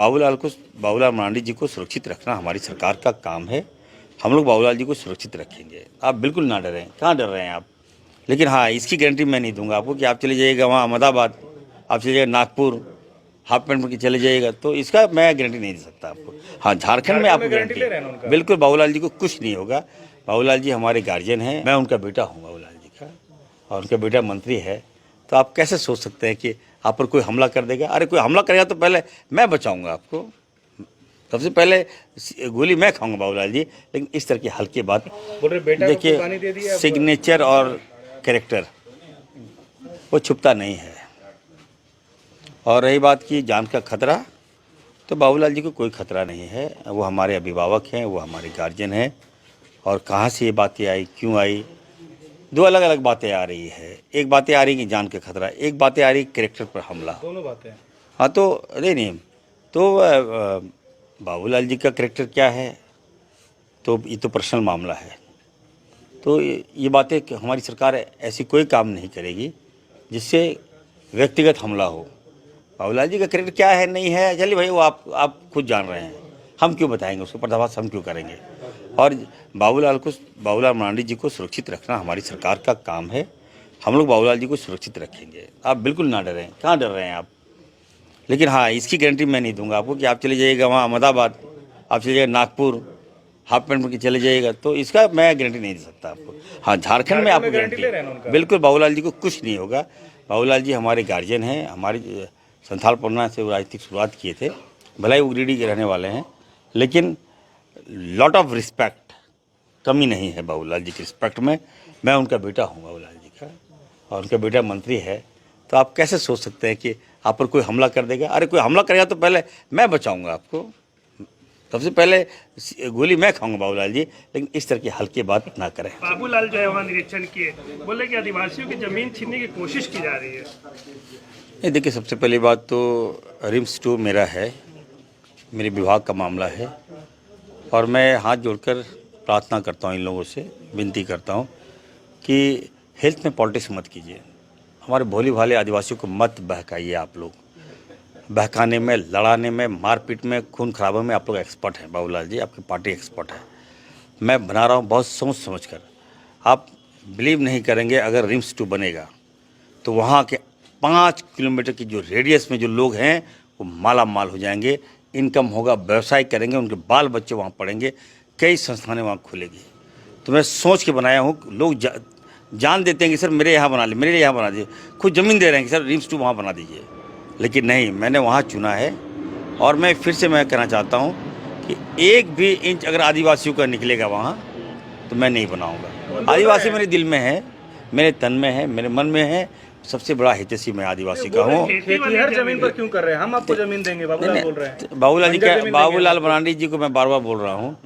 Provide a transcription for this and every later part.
बाबूलाल मरांडी जी को सुरक्षित रखना हमारी सरकार का काम है। हम लोग बाबूलाल जी को सुरक्षित रखेंगे, आप बिल्कुल ना डरें। कहाँ डर रहे हैं आप? लेकिन हाँ, इसकी गारंटी मैं नहीं दूंगा आपको कि आप चले जाइएगा वहाँ अहमदाबाद, आप चले जाइएगा नागपुर, हाफ पैंट में चले जाइएगा, तो इसका मैं गारंटी नहीं दे सकता आपको। हाँ, झारखंड में आपको गारंटी, बिल्कुल बाबूलाल जी को कुछ नहीं होगा। बाबूलाल जी हमारे गार्जियन हैं, मैं उनका बेटा हूँ बाबूलाल जी का, और उनका बेटा मंत्री है। तो आप कैसे सोच सकते हैं कि आप पर कोई हमला कर देगा? अरे कोई हमला करेगा तो पहले मैं बचाऊंगा आपको, सबसे पहले गोली मैं खाऊंगा बाबूलाल जी। लेकिन इस तरह की हल्की बात, देखिए सिग्नेचर और कैरेक्टर वो छुपता नहीं है। और रही बात की जान का खतरा, तो बाबूलाल जी को कोई खतरा नहीं है। वो हमारे अभिभावक हैं, वो हमारे गार्जियन हैं। और कहाँ से ये बातें आई, क्यों आई, दो अलग अलग बातें आ रही है। एक बातें आ रही कि जान का खतरा, एक बातें आ रही कैरेक्टर पर हमला, दोनों बातें। हाँ तो नहीं तो बाबूलाल जी का कैरेक्टर क्या है, तो ये तो पर्सनल मामला है। तो ये बातें हमारी सरकार ऐसी कोई काम नहीं करेगी जिससे व्यक्तिगत हमला हो। बाबूलाल जी का कैरेक्टर क्या है नहीं है, चलिए भाई वो आप खुद जान रहे हैं, हम क्यों बताएंगे उसको, पर्दाफाश हम क्यों करेंगे। और बाबूलाल मरांडी जी को सुरक्षित रखना हमारी सरकार का काम है। हम लोग बाबूलाल जी को सुरक्षित रखेंगे, आप बिल्कुल ना डरें। कहाँ डर रहे हैं आप? लेकिन हाँ, इसकी गारंटी मैं नहीं दूंगा आपको कि आप चले जाइएगा वहाँ अहमदाबाद, आप चले जाइएगा नागपुर, हाफ पैंट में चले जाइएगा, तो इसका मैं गारंटी नहीं दे सकता आपको। हाँ, झारखंड में आपको गारंटी, बिल्कुल बाबूलाल जी को कुछ नहीं होगा। बाबूलाल जी हमारे गार्जियन हैं, हमारी संथाल परगना से वो राजनीतिक शुरुआत किए थे, भले ही वो गिरिडीह के रहने वाले हैं, लेकिन लॉट ऑफ रिस्पेक्ट, कमी नहीं है बाबूलाल जी की रिस्पेक्ट में। मैं उनका बेटा हूँ बाबूलाल जी का, और उनका बेटा मंत्री है। तो आप कैसे सोच सकते हैं कि आप पर कोई हमला कर देगा? अरे कोई हमला करेगा तो पहले मैं बचाऊंगा आपको, सबसे पहले गोली मैं खाऊंगा बाबूलाल जी। लेकिन इस तरह की हल्की बात ना करें। बाबूलाल जो है वहाँ निरीक्षण किए, बोले कि आदिवासियों की जमीन छीनने की कोशिश की जा रही है। ये देखिए, सबसे पहली बात तो रिम्स 2 मेरा है, मेरे विभाग का मामला है। और मैं हाथ जोड़कर प्रार्थना करता हूँ, इन लोगों से विनती करता हूँ कि हेल्थ में पॉलिटिक्स मत कीजिए। हमारे भोले भाले आदिवासियों को मत बहकाइए। आप लोग बहकाने में, लड़ाने में, मारपीट में, खून खराबे में आप लोग एक्सपर्ट हैं। बाबूलाल जी आपकी पार्टी एक्सपर्ट है। मैं बना रहा हूँ बहुत सोच समझ कर। आप बिलीव नहीं करेंगे, अगर रिम्स 2 बनेगा तो वहाँ के 5 किलोमीटर की जो रेडियस में जो लोग हैं वो माला माल हो जाएंगे, इनकम होगा, व्यवसाय करेंगे, उनके बाल बच्चे वहाँ पढ़ेंगे, कई संस्थानें वहाँ खुलेगी। तो मैं सोच के बनाया हूँ। लोग जान देते हैं कि सर मेरे यहाँ बना लीजिए, मेरे यहाँ बना दीजिए, खुद ज़मीन दे रहे हैं कि सर रिम्स 2 वहाँ बना दीजिए। लेकिन नहीं, मैंने वहाँ चुना है। और मैं फिर से मैं कहना चाहता हूँ कि एक भी इंच अगर आदिवासियों का निकलेगा वहाँ तो मैं नहीं बनाऊँगा। आदिवासी मेरे दिल में है, मेरे तन में है, मेरे मन में है। सबसे बड़ा हितैषी मैं आदिवासी का हूँ। हर जमीन पर क्यों कर रहे हैं? हम आपको जमीन देंगे, बाबूलाल बोल रहे हैं। बाबूलाल मरांडी जी को मैं बार बार बोल रहा हूँ,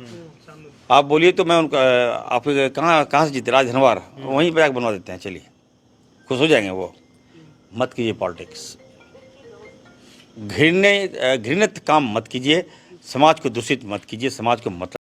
आप बोलिए तो मैं उनका, आप कहाँ से जीते? राजधनवार, वहीं पर जाकर बनवा देते हैं, चलिए खुश हो जाएंगे वो। मत कीजिए पॉलिटिक्स, घृणित काम मत कीजिए, समाज को दूषित मत कीजिए, समाज को मत